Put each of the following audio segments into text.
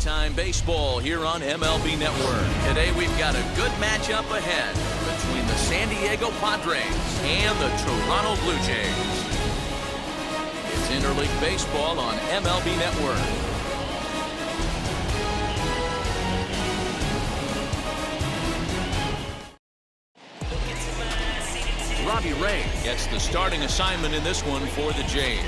Big-time baseball here on MLB Network. Today we've got a good matchup ahead between the San Diego Padres and the Toronto Blue Jays. It's interleague baseball on MLB Network. Robbie Ray gets the starting assignment in this one for the Jays.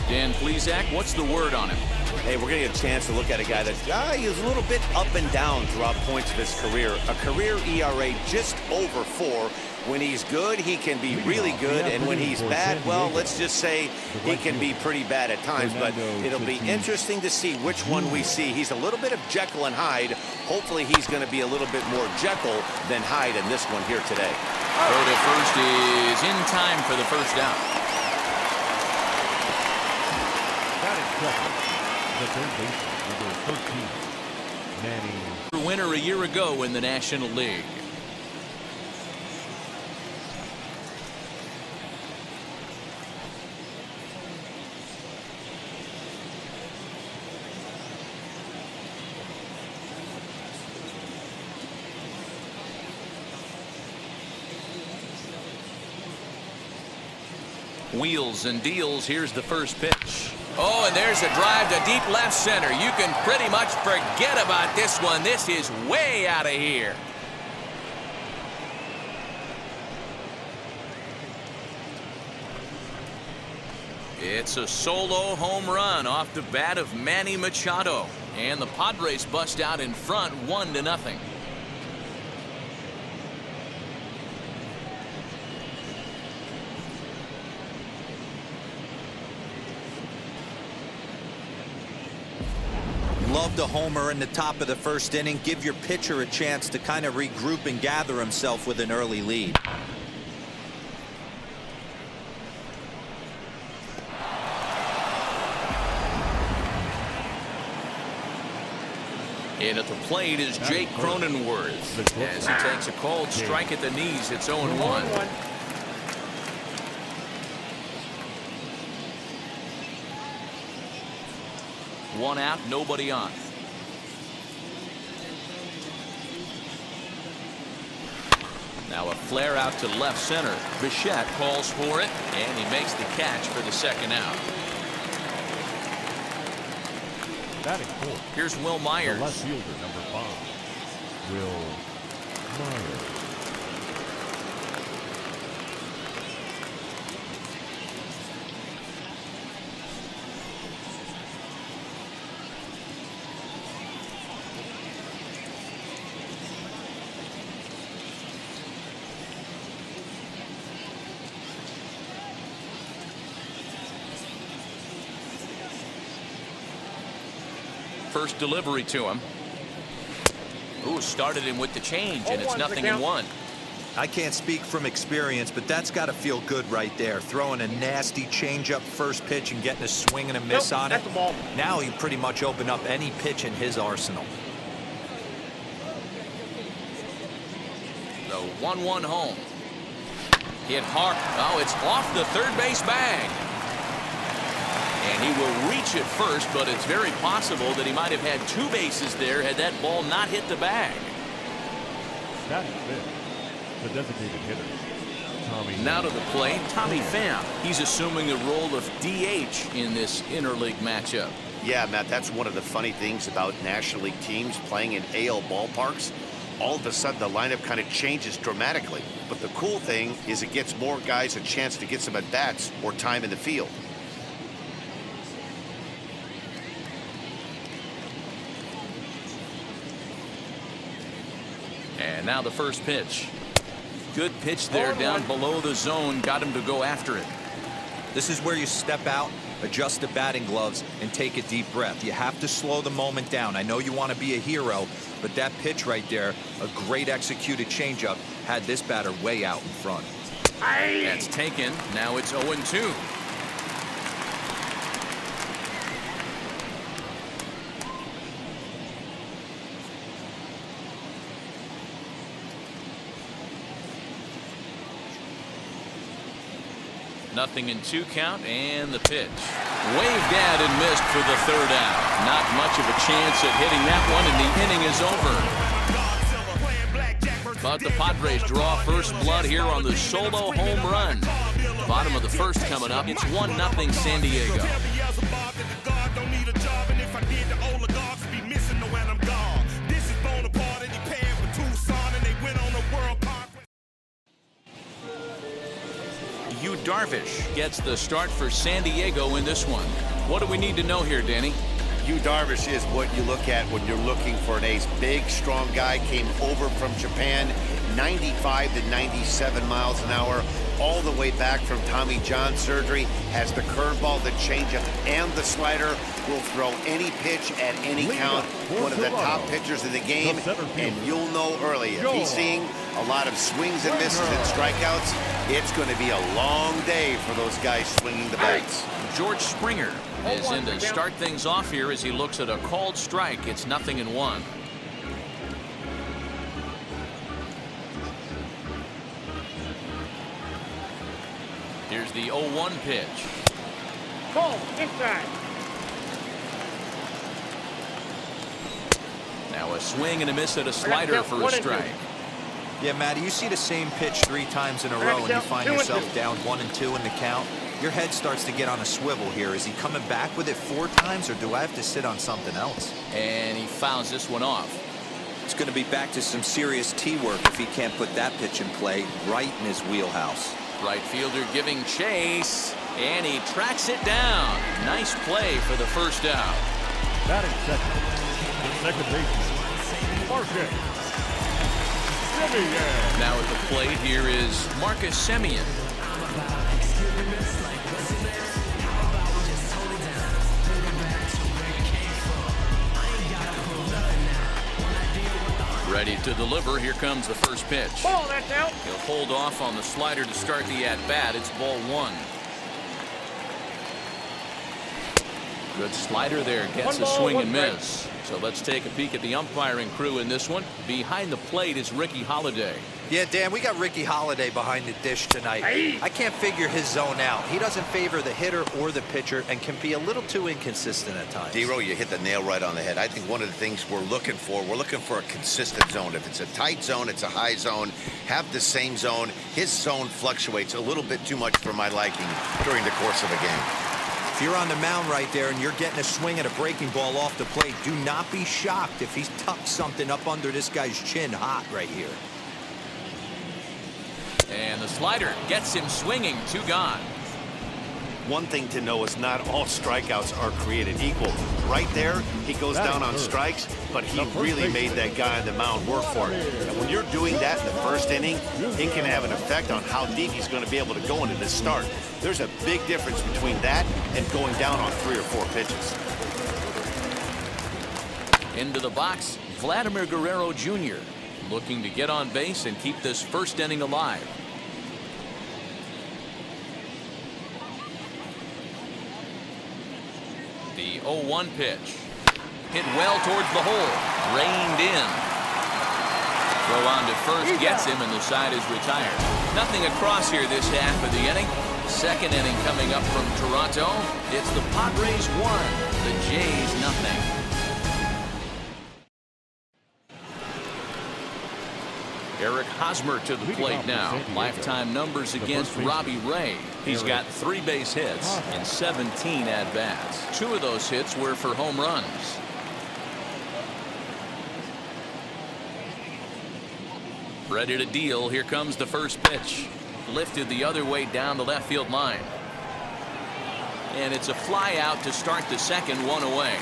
Dan Plesac, what's the word on him? Hey, we're going to get a chance to look at a guy that is a little bit up and down throughout points of his career. A career ERA just over 4. When he's good, he can be really good, and when he's bad, well, let's just say he can be pretty bad at times. But it'll be interesting to see which one we see. He's a little bit of Jekyll and Hyde. Hopefully he's going to be a little bit more Jekyll than Hyde in this one here today. Throw to first is in time for the first down. The third baseman, number 13, Manny. Winner a year ago in the National League. Wheels and deals. Here's the first pitch. Oh, and there's a drive to deep left center. You can pretty much forget about this one. This is way out of here. It's a solo home run off the bat of Manny Machado. And the Padres bust out in front 1-0. Love the homer in the top of the first inning. Give your pitcher a chance to kind of regroup and gather himself with an early lead. In at the plate is Jake Cronenworth. As he takes a cold strike at the knees, it's 0-1. One out, nobody on. Now a flare out to left center. Bichette calls for it, and he makes the catch for the second out. Batting fourth. Here's Will Myers. The left fielder, number 5, Will Myers. First delivery to him. Ooh, started him with the change, and it's 0-1. I can't speak from experience, but that's got to feel good right there. Throwing a nasty changeup first pitch and getting a swing and a miss on it. Now he pretty much opened up any pitch in his arsenal. The 1-1 home. Hit hard. Oh, it's off the third base bag. And he will reach it first, but it's very possible that he might have had 2 bases there had that ball not hit the bag. Batting fifth, the designated hitter, Tommy. Now to the plate, Tommy Pham. He's assuming the role of DH in this interleague matchup. Yeah, Matt, that's one of the funny things about National League teams playing in AL ballparks. All of a sudden, the lineup kind of changes dramatically. But the cool thing is it gets more guys a chance to get some at-bats or time in the field. And now the first pitch. Good pitch there down below the zone. Got him to go after it. This is where you step out, adjust the batting gloves, and take a deep breath. You have to slow the moment down. I know you want to be a hero, but that pitch right there, a great executed changeup, had this batter way out in front. That's taken. Now it's 0-2. 0-2 count, and the pitch. Waved at and missed for the 3rd out. Not much of a chance at hitting that one, and the inning is over. But the Padres draw first blood here on the solo home run. Bottom of the 1st coming up. It's 1-0 San Diego. Yu Darvish gets the start for San Diego in this one. What do we need to know here, Danny? Yu Darvish is what you look at when you're looking for an ace. Big, strong guy, came over from Japan, 95 to 97 miles an hour, all the way back from Tommy John surgery, has the curveball, the changeup, and the slider, will throw any pitch at any count. One of the top pitchers in the game, and you'll know early. If he's seeing a lot of swings and misses and strikeouts, it's going to be a long day for those guys swinging the bats. George Springer is in to start things off here as he looks at a called strike. It's 0-1. Here's the 0-1 pitch. Ball inside. Now a swing and a miss at a slider for a strike. Yeah, Matty, you see the same pitch 3 times in a row and you find yourself down 1-2 in the count. Your head starts to get on a swivel here. Is he coming back with it 4 times, or do I have to sit on something else? And he fouls this one off. It's going to be back to some serious tee work if he can't put that pitch in play right in his wheelhouse. Right fielder giving chase, and he tracks it down. Nice play for the 1st out. Batting second baseman, Marcus Semien. Now at the plate here is Marcus Semien. Ready to deliver. Here comes the 1st pitch. Ball, that's out. He'll hold off on the slider to start the at-bat. It's ball 1. Good slider there. Gets a swing and miss. So let's take a peek at the umpiring crew in this one. Behind the plate is Ricky Holiday. Yeah, Dan, we got Ricky Holiday behind the dish tonight. I can't figure his zone out. He doesn't favor the hitter or the pitcher and can be a little too inconsistent at times. D-Row, you hit the nail right on the head. I think one of the things we're looking for a consistent zone. If it's a tight zone, it's a high zone. Have the same zone. His zone fluctuates a little bit too much for my liking during the course of a game. If you're on the mound right there and you're getting a swing at a breaking ball off the plate, do not be shocked if he's tucked something up under this guy's chin hot right here. And the slider gets him swinging. 2 gone. One thing to know is not all strikeouts are created equal. Right there, he goes down on strikes, but he really made that guy on the mound work for it. And when you're doing that in the 1st inning, it can have an effect on how deep he's going to be able to go into this start. There's a big difference between that and going down on 3 or 4 pitches. Into the box, Vladimir Guerrero Jr. looking to get on base and keep this 1st inning alive. The 0-1 pitch. Hit well towards the hole. Reined in. Throw on to 1st gets him, and the side is retired. Nothing across here this half of the inning. 2nd inning coming up from Toronto. It's the Padres 1, the Jays 0. Eric Hosmer to the plate now. Lifetime numbers against Robbie Ray. He's got 3 base hits in 17 at-bats. 2 of those hits were for home runs. Ready to deal. Here comes the 1st pitch. Lifted the other way down the left field line. And it's a fly out to start the 2nd, 1 away.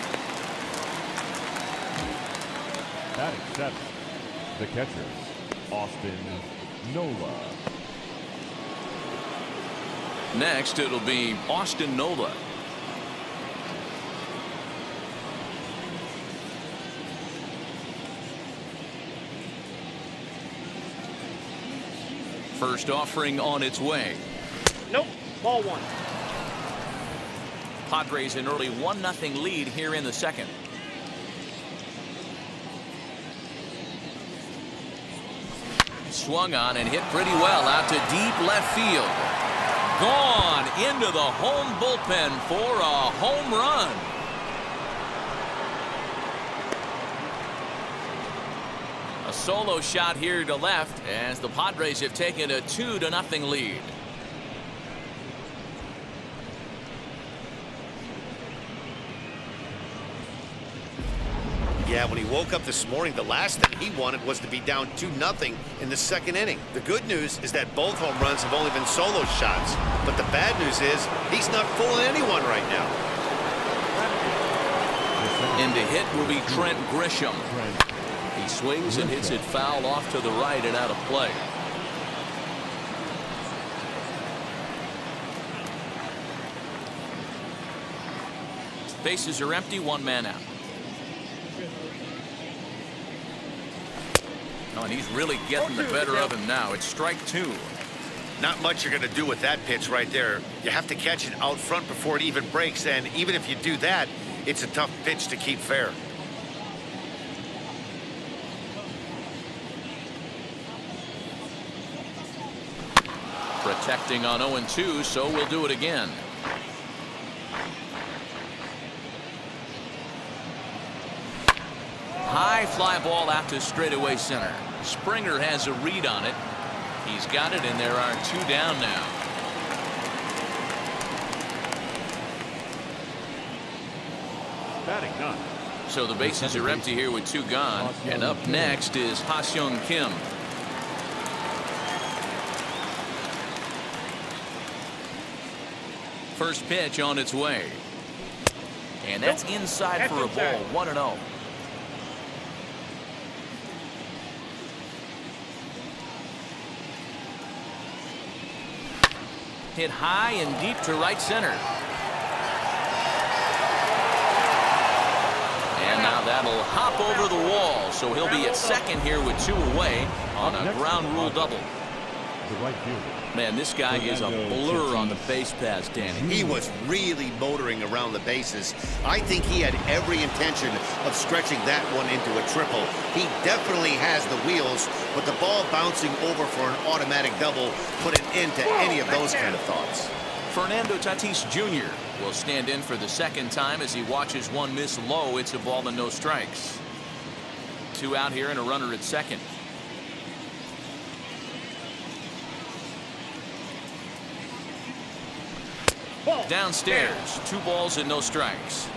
Batting 7th, the catcher, Austin Nola. Next, it'll be Austin Nola. First offering on its way. Nope. Ball 1. Padres an early 1-0 lead here in the 2nd. Swung on and hit pretty well out to deep left field. gone into the home bullpen for a home run. A solo shot here to left as the Padres have taken a 2-0 lead. Yeah, when he woke up this morning, the last thing he wanted was to be down 2-0 in the second inning. The good news is that both home runs have only been solo shots. But the bad news is he's not fooling anyone right now. In to hit will be Trent Grisham. He swings and hits it foul off to the right and out of play. Bases are empty, one man out. Oh, and he's really getting the better of him now. It's strike 2. Not much you're going to do with that pitch right there. You have to catch it out front before it even breaks, and even if you do that, it's a tough pitch to keep fair. Protecting on 0-2, so we'll do it again. High fly ball out to straightaway center. Springer has a read on it. He's got it, and there are 2 down now. Batting none. So the bases are empty here with 2 gone. And up next is Ha-Seong Kim. First pitch on its way. And that's inside for a ball. 1-0. Hit high and deep to right center. And now that'll hop over the wall, so he'll be at second here with 2 away on a ground rule double. Man, this guy is a blur on the base pass, Danny. He was really motoring around the bases. I think he had every intention of stretching that one into a triple. He definitely has the wheels, but the ball bouncing over for an automatic double put an end to any of those kind of thoughts. Fernando Tatís Jr. will stand in for the second time as he watches one miss low. It's a ball and no strikes. 2 out here and a runner at second. Downstairs, 2 balls and no strikes.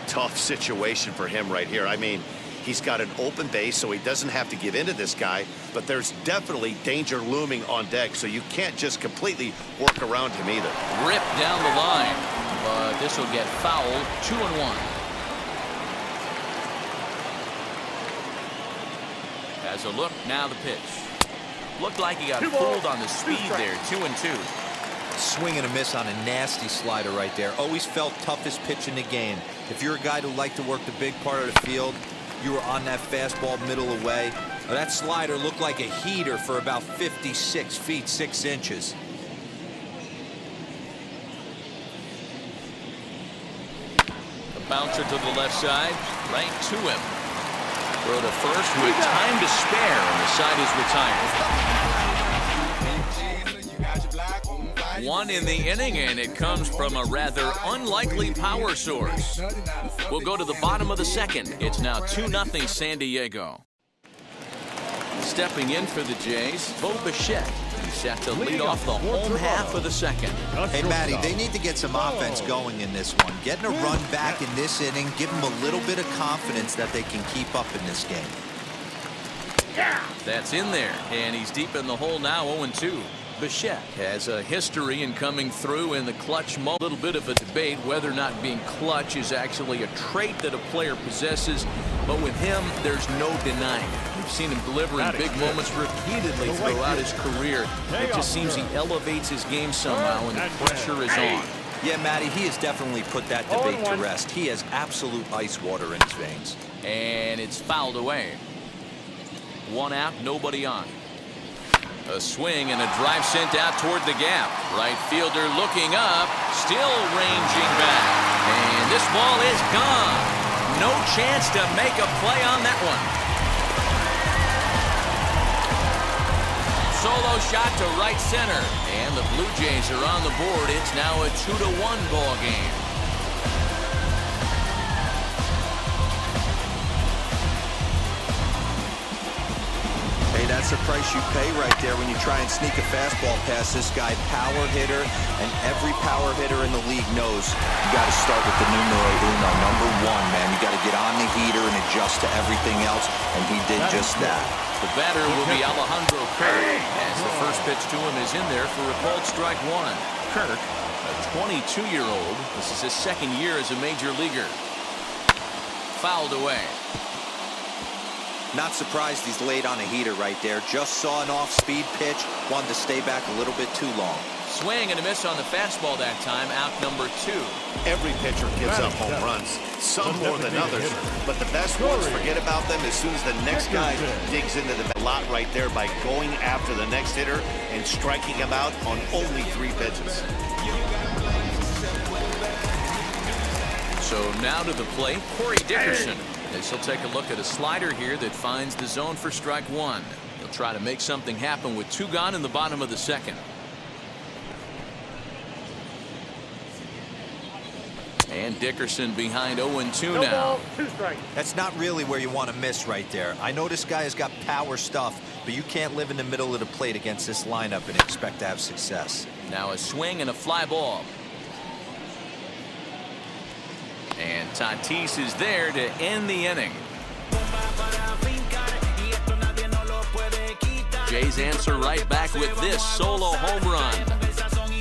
Tough situation for him right here. I mean, he's got an open base, so he doesn't have to give in to this guy, but there's definitely danger looming on deck, so you can't just completely work around him either. Rip down the line, but this will get fouled. 2-1. As a look, now the pitch. Looked like he got fooled on the speed there. 2-2. Swing and a miss on a nasty slider right there. Always felt toughest pitch in the game. If you're a guy who liked to work the big part of the field, you were on that fastball middle away. Now, that slider looked like a heater for about 56 feet 6 inches. The bouncer to the left side, right to him. Throw to first with time to spare, and the side is retired. 1 in the inning, and it comes from a rather unlikely power source. We'll go to the bottom of the second. It's now 2-0 San Diego. Stepping in for the Jays, Bo Bichette. He's set to lead off the home half of the second. Hey, Matty, they need to get some offense going in this one. Getting a run back in this inning, give them a little bit of confidence that they can keep up in this game. That's in there, and he's deep in the hole now, 0-2. Bichette has a history in coming through in the clutch moment. A little bit of a debate whether or not being clutch is actually a trait that a player possesses, but with him, there's no denying it. We've seen him deliver in big moments repeatedly throughout his career. It just seems he elevates his game somehow, and the pressure is on. Yeah, Matty, he has definitely put that debate to rest. He has absolute ice water in his veins. And it's fouled away. 1 out, nobody on. A swing and a drive sent out toward the gap. Right fielder looking up, still ranging back. And this ball is gone. No chance to make a play on that one. solo shot to right center. And the Blue Jays are on the board. It's now a 2-1 ball game. Hey, that's the price you pay right there when you try and sneak a fastball past this guy. Power hitter, and every power hitter in the league knows you got to start with the numero uno, number one, man. You got to get on the heater and adjust to everything else, and he did just that. The batter will be Alejandro Kirk, as the first pitch to him is in there for a called strike one. Kirk, a 22-year-old. This is his second year as a major leaguer. Fouled away. Not surprised he's laid on a heater right there. Just saw an off-speed pitch. Wanted to stay back a little bit too long. Swing and a miss on the fastball that time. Out number 2. Every pitcher gives up home runs, some more than others, but the best ones forget about them as soon as the next guy digs into the lot right there by going after the next hitter and striking him out on only 3 pitches. So now to the plate, Corey Dickerson. As he'll take a look at a slider here that finds the zone for strike one. He'll try to make something happen with 2 gone in the bottom of the second. And Dickerson behind 0-2 No now. ball, 2 strikes. That's not really where you want to miss right there. I know this guy has got power stuff, but you can't live in the middle of the plate against this lineup and expect to have success. Now a swing and a fly ball. And Tatís is there to end the inning. Jays answer right back with this solo home run.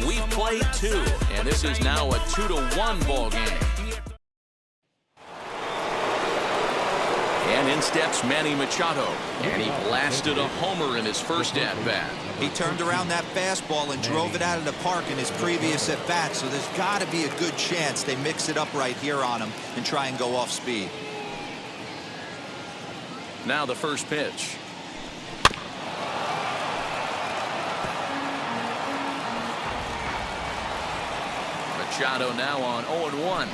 We've played 2, and this is now a 2-1 ball game. And in steps Manny Machado, and he blasted a homer in his first at-bat. He turned around that fastball and drove it out of the park in his previous at-bat, so there's got to be a good chance they mix it up right here on him and try and go off speed. Now the first pitch. Machado now on 0-1.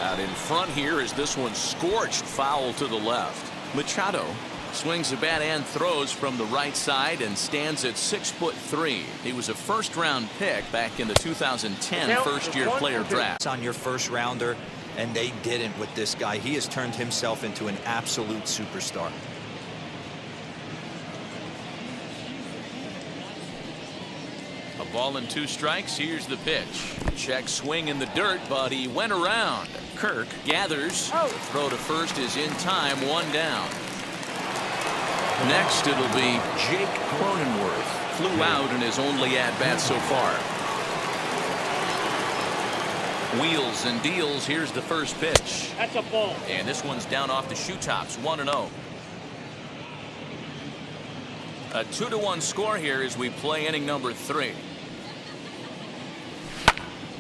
Out in front here is this one scorched foul to the left. Machado swings the bat and throws from the right side and stands at 6'3". He was a first-round pick back in the 2010 first-year player draft. It's on your first rounder, and they didn't with this guy. He has turned himself into an absolute superstar. A ball and 2 strikes. Here's the pitch. Check swing in the dirt, but he went around. Kirk gathers. The throw to first is in time. 1 down. Next, it'll be Jake Cronenworth. Flew out in his only at-bat so far. Wheels and deals. Here's the first pitch. That's a ball. And this one's down off the shoe tops. 1-0. A 2-1 score here as we play inning number 3.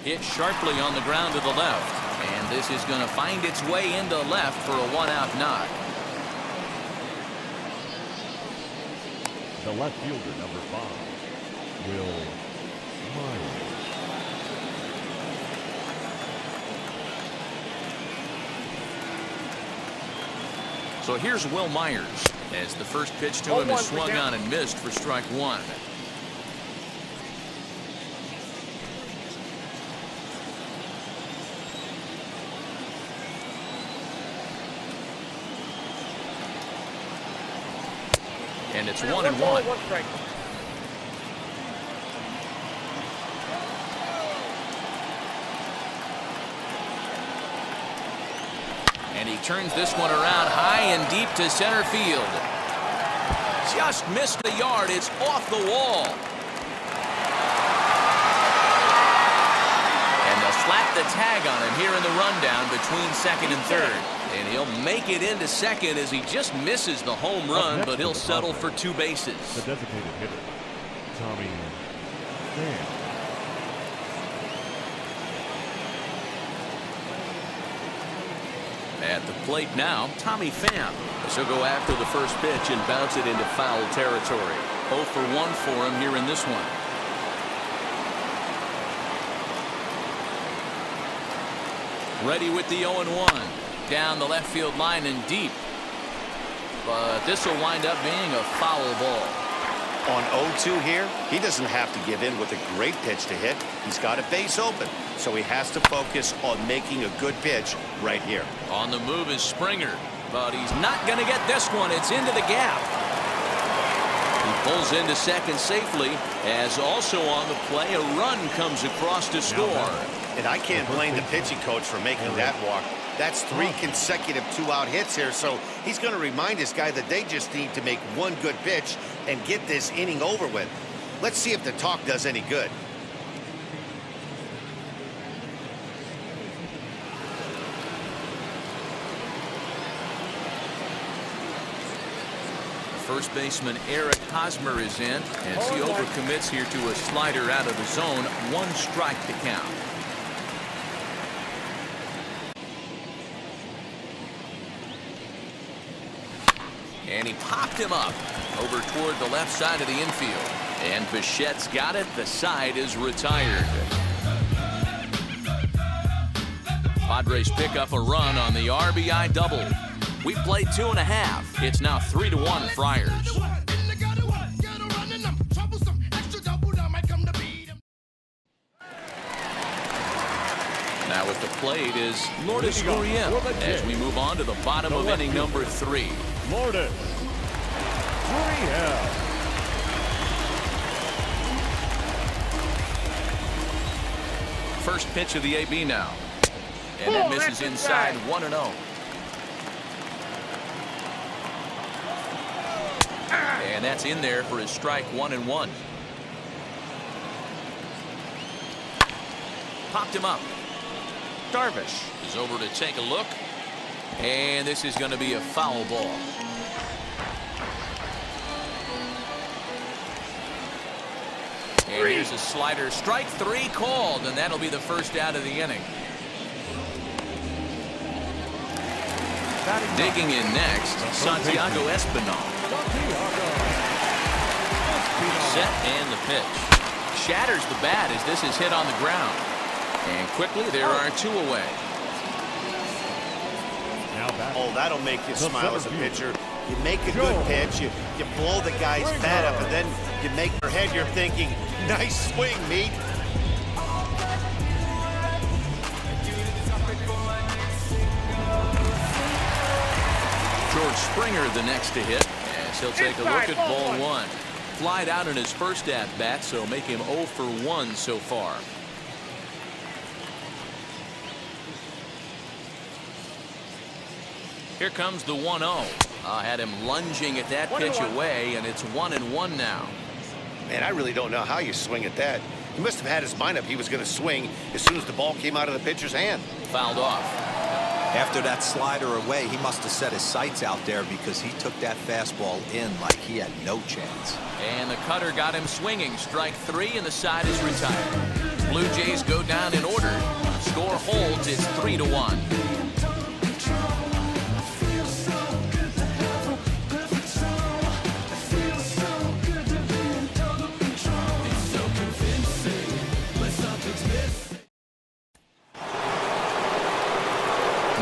Hit sharply on the ground to the left. And this is going to find its way into left for a 1-out knock. The left fielder, number 5, Will Myers. So here's Will Myers as the first pitch to him is swung on and missed for strike 1. And it's 1-1. 1 strike. And he turns this one around high and deep to center field. Just missed the yard. It's off the wall. And they'll slap the tag on him here in the rundown between second and third. And he'll make it into second as he just misses the home run, but he'll settle for 2 bases. The designated hitter, Tommy Pham. At the plate now, Tommy Pham. He'll go after the first pitch and bounce it into foul territory. 0 for 1 for him here in this one. Ready with the 0-1. Down the left field line and deep. But this will wind up being a foul ball. On 0-2 here, he doesn't have to give in with a great pitch to hit. He's got a base open, so he has to focus on making a good pitch right here. On the move is Springer, but he's not going to get this one. It's into the gap. He pulls into second safely, as also on the play, a run comes across to score. And I can't blame the pitching coach for making that walk. That's 3 consecutive 2-out hits here, so he's going to remind this guy that they just need to make one good pitch and get this inning over with. Let's see if the talk does any good. First baseman Eric Hosmer is in, as he overcommits here to a slider out of the zone. 1 strike to count. And he popped him up over toward the left side of the infield. And Bichette's got it. The side is retired. Padres pick up a run on the RBI double. We played 2.5. It's now 3-1 Friars. Now at the plate is Lourdes Gurriel as we move on to the bottom of inning number 3. Lourdes Gurriel. First pitch of the AB now. And it misses inside 1-0. And that's in there for his strike 1-1. Popped him up. Darvish is over to take a look. And this is going to be a foul ball. And here's a slider. Strike 3 called, and that'll be the first out of the inning. Digging in next, Santiago Espinal. Set and the pitch. Shatters the bat as this is hit on the ground. And quickly there are 2 away. Oh, that'll make you smile as a pitcher. You make a good pitch, you blow the guy's bat up, and then you make your head, you're thinking, nice swing, meat. George Springer the next to hit, as he'll take a look at ball 1. Flied out in his first at-bat, so make him 0 for 1 so far. Here comes the 1-0. Had him lunging at that pitch away, and it's 1-1 now. Man, I really don't know how you swing at that. He must have had his mind up he was going to swing as soon as the ball came out of the pitcher's hand. Fouled off. After that slider away, he must have set his sights out there because he took that fastball in like he had no chance. And the cutter got him swinging. Strike 3, and the side is retired. Blue Jays go down in order. Score holds. It's 3-1.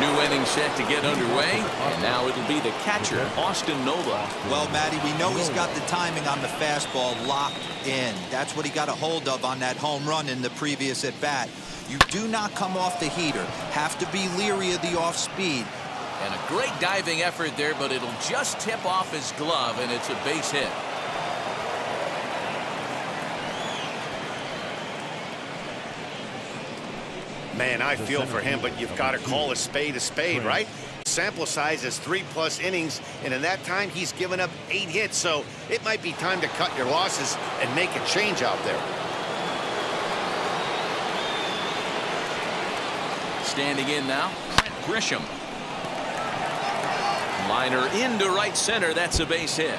New inning set to get underway, and now it'll be the catcher, Austin Nola. Well, Matty, we know he's got the timing on the fastball locked in. That's what he got a hold of on that home run in the previous at-bat. You do not come off the heater. Have to be leery of the off-speed. And a great diving effort there, but it'll just tip off his glove, and it's a base hit. Man, I feel for him, but you've got to call a spade, right? Sample size is 3+ innings, and in that time, he's given up 8 hits, so it might be time to cut your losses and make a change out there. Standing in now, Grisham. Liner into right center. That's a base hit.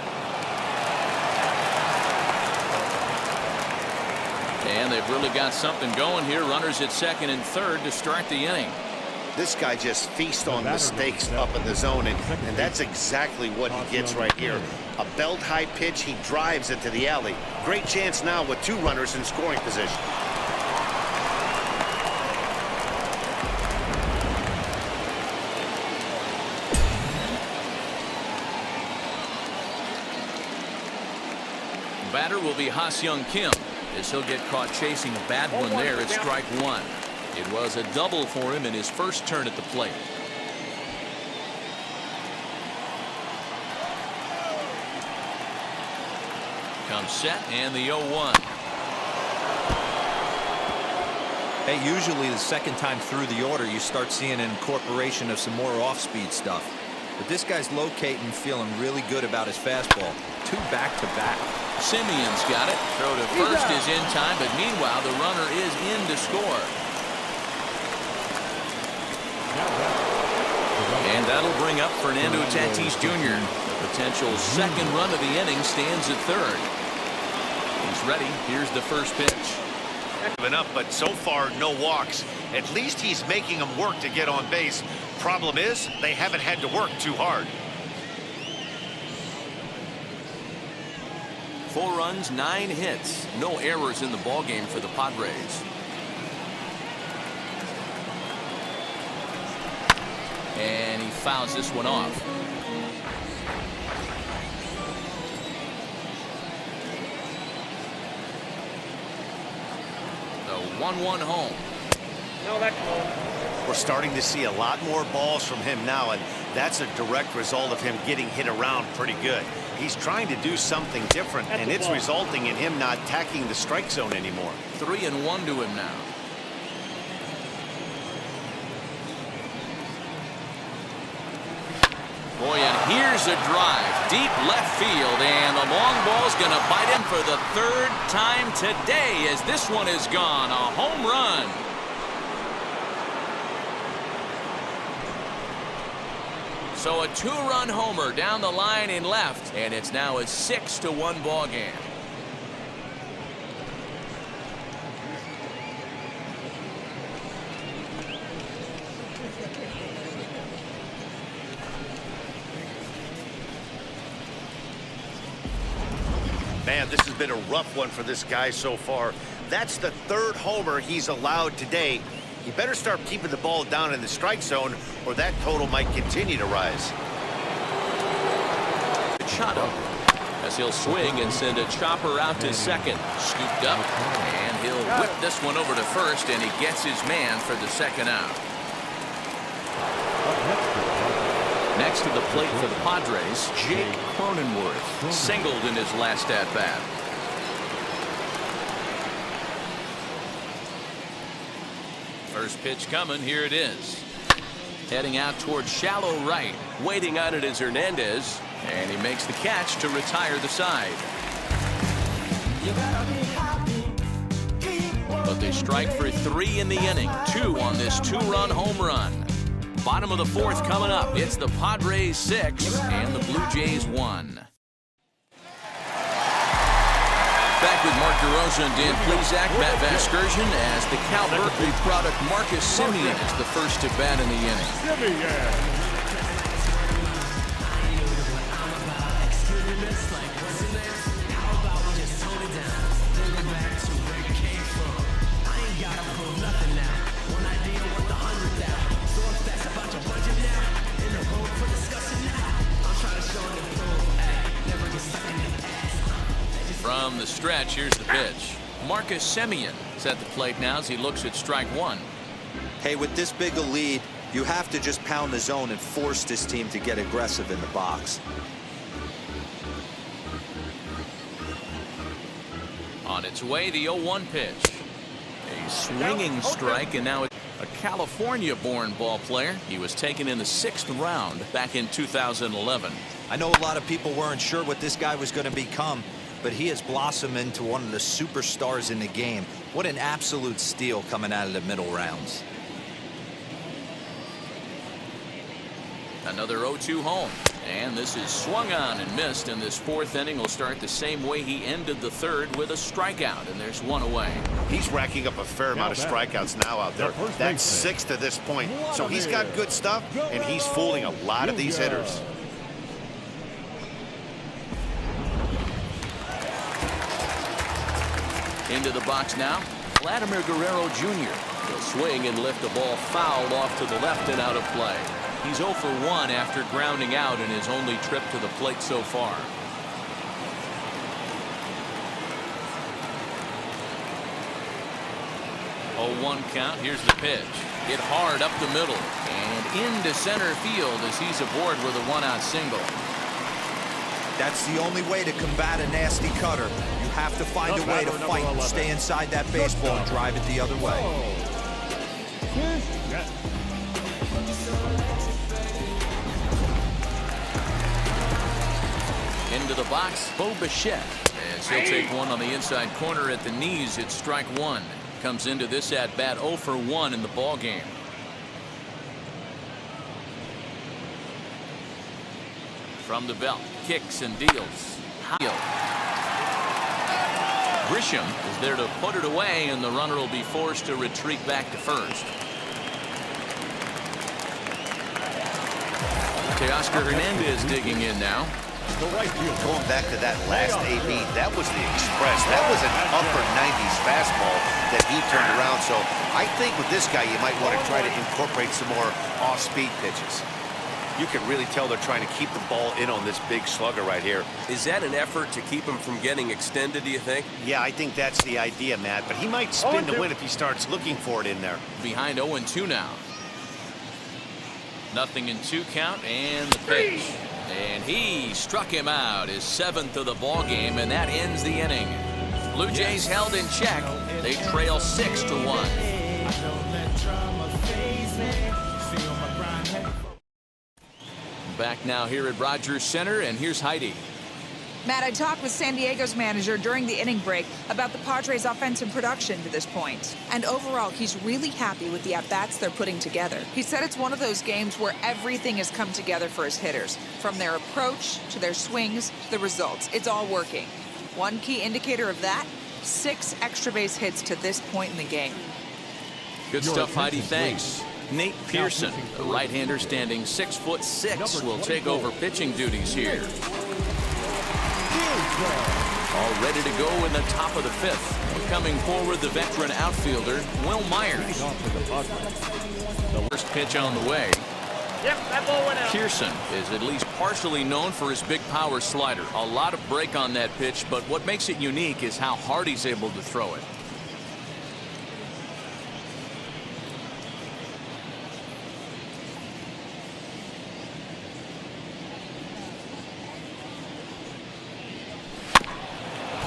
And they've really got something going here. Runners at second and third to start the inning. This guy just feasts on mistakes up in the zone, and that's exactly what he gets right here. A belt-high pitch, he drives it to the alley. Great chance now with 2 runners in scoring position. batter will be Ha-Seong Kim, as he'll get caught chasing a bad one there at strike one. It was a double for him in his first turn at the plate. Comes set and the 0-1. Hey, usually the second time through the order you start seeing an incorporation of some more off-speed stuff. But this guy's locating, feeling really good about his fastball. 2 back-to-back. Simeon's got it. Throw to first is in time, but meanwhile the runner is in to score. And that'll bring up Fernando Tatís Jr. The potential second run of the inning stands at third. He's ready. Here's the first pitch. Up, but so far no walks. At least he's making them work to get on base. Problem is, they haven't had to work too hard. 4 runs, 9 hits, no errors in the ballgame for the Padres. And he fouls this one off. The 1-1 home. No, that's home. We're starting to see a lot more balls from him now, and that's a direct result of him getting hit around pretty good. He's trying to do something different, and it's resulting in him not attacking the strike zone anymore. 3-1 to him now. Boy, and here's a drive. Deep left field, and the long ball's going to bite him for the 3rd time today as this one is gone. A home run. So a 2-run homer down the line in left, and it's now a 6-1 ball game. Man, this has been a rough one for this guy so far. That's the 3rd homer he's allowed today. You better start keeping the ball down in the strike zone, or that total might continue to rise. Machado, as he'll swing and send a chopper out to second. Scooped up, and he'll whip this one over to first, and he gets his man for the 2nd out. Next to the plate for the Padres, Jake Cronenworth singled in his last at-bat. First pitch coming. Here it is. Heading out towards shallow right. Waiting on it is Hernandez, and he makes the catch to retire the side. But they strike for 3 in the inning. 2 on this 2-run home run. Bottom of the 4th coming up. It's the Padres 6 and the Blue Jays 1. Back with Mark DeRosa and Dan Plesac. Matt Vasgersian as the Cal Berkeley product Marcus Simeon is the first to bat in the inning. From the stretch, here's the pitch. Marcus Simeon is at the plate now as he looks at strike 1. Hey, with this big a lead, you have to just pound the zone and force this team to get aggressive in the box. On its way, the 0-1 pitch. A swinging strike, and now a California-born ball player. He was taken in the 6th round back in 2011. I know a lot of people weren't sure what this guy was going to become, but he has blossomed into one of the superstars in the game. What an absolute steal coming out of the middle rounds. Another 0-2 home, and this is swung on and missed, and this 4th inning will start the same way he ended the 3rd with a strikeout, and there's 1 away. He's racking up a fair amount of strikeouts now out there. That's 6 to this point. So he's got good stuff, and he's fooling a lot of these hitters. Into the box now, Vladimir Guerrero Jr. He'll swing and lift the ball foul off to the left and out of play. He's 0 for 1 after grounding out in his only trip to the plate so far. 0-1 count. Here's the pitch. Hit hard up the middle and into center field as he's aboard with a one-out single. That's the only way to combat a nasty cutter. You have to find a way to fight and stay inside that baseball and drive it the other way. Into the box, Bo Bichette. As he'll take one on the inside corner at the knees. It's strike one. Comes into this at bat 0 for 1 in the ball game. From the belt, kicks and deals. Grisham is there to put it away, and the runner will be forced to retreat back to first. Teoscar Hernandez digging in now. Going back to that last AB, that was the express. That was an upper 90s fastball that he turned around. So I think with this guy, you might want to try to incorporate some more off-speed pitches. You can really tell they're trying to keep the ball in on this big slugger right here. Is that an effort to keep him from getting extended, do you think? Yeah, I think that's the idea, Matt. But he might spin to win if he starts looking for it in there. Behind 0-2 now. 0-2 count and the pitch. And he struck him out, his 7th of the ball game, and that ends the inning. Blue Jays held in check. They trail 6-1. Back now here at Rogers Center, and here's Heidi. Matt, I talked with San Diego's manager during the inning break about the Padres' offensive production to this point. And overall, he's really happy with the at-bats they're putting together. He said it's one of those games where everything has come together for his hitters. From their approach, to their swings, to the results. It's all working. One key indicator of that, 6 extra base hits to this point in the game. Good stuff, Heidi. Thanks. Nate Pearson, the right-hander standing 6'6", will take over pitching duties here. All ready to go in the top of the 5th. Coming forward, the veteran outfielder, Will Myers. The first pitch on the way. Yep, that ball went out. Pearson is at least partially known for his big power slider. A lot of break on that pitch, but what makes it unique is how hard he's able to throw it.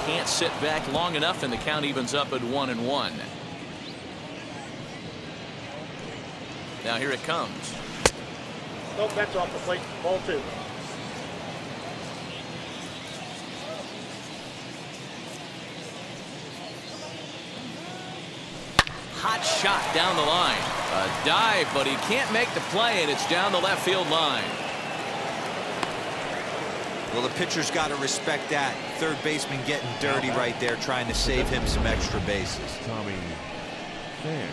Can't sit back long enough, and the count evens up at 1-1. Now here it comes. Nope, that's off the plate. Ball 2. Hot shot down the line. A dive, but he can't make the play, and it's down the left field line. Well, the pitcher's got to respect that. Third baseman getting dirty right there, trying to save him some extra bases. Tommy Pham.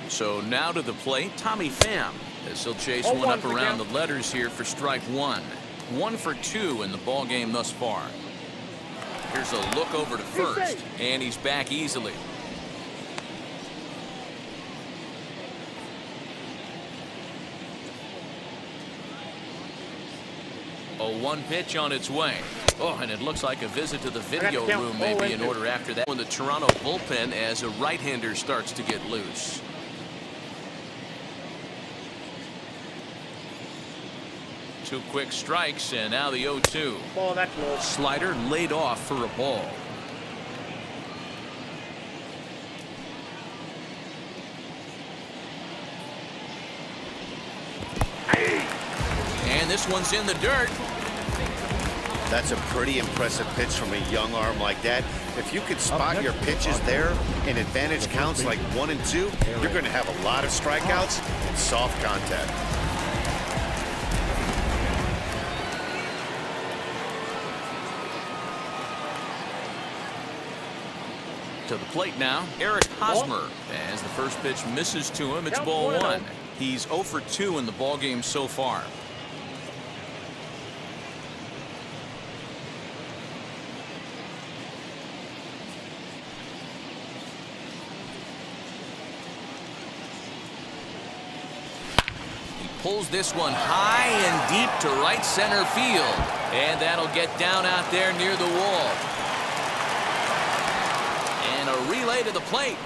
So now to the plate, Tommy Pham, as he'll chase one up around the letters here for strike 1. 1 for 2 in the ball game thus far. Here's a look over to first, and he's back easily. A 1 pitch on its way. Oh, and it looks like a visit to the video room may be in order after that. In the Toronto bullpen as a right-hander starts to get loose. Two quick strikes, and now the 0-2. Ball, that's low. Slider laid off for a ball. And this one's in the dirt. That's a pretty impressive pitch from a young arm like that. If you could spot your pitches there in advantage counts like 1 and 2, you're going to have a lot of strikeouts and soft contact. To the plate now, Eric Hosmer. As the first pitch misses to him, it's ball 1. He's 0 for 2 in the ball game so far. pulls this one high and deep to right center field. And that'll get down out there near the wall. And a relay to the plate.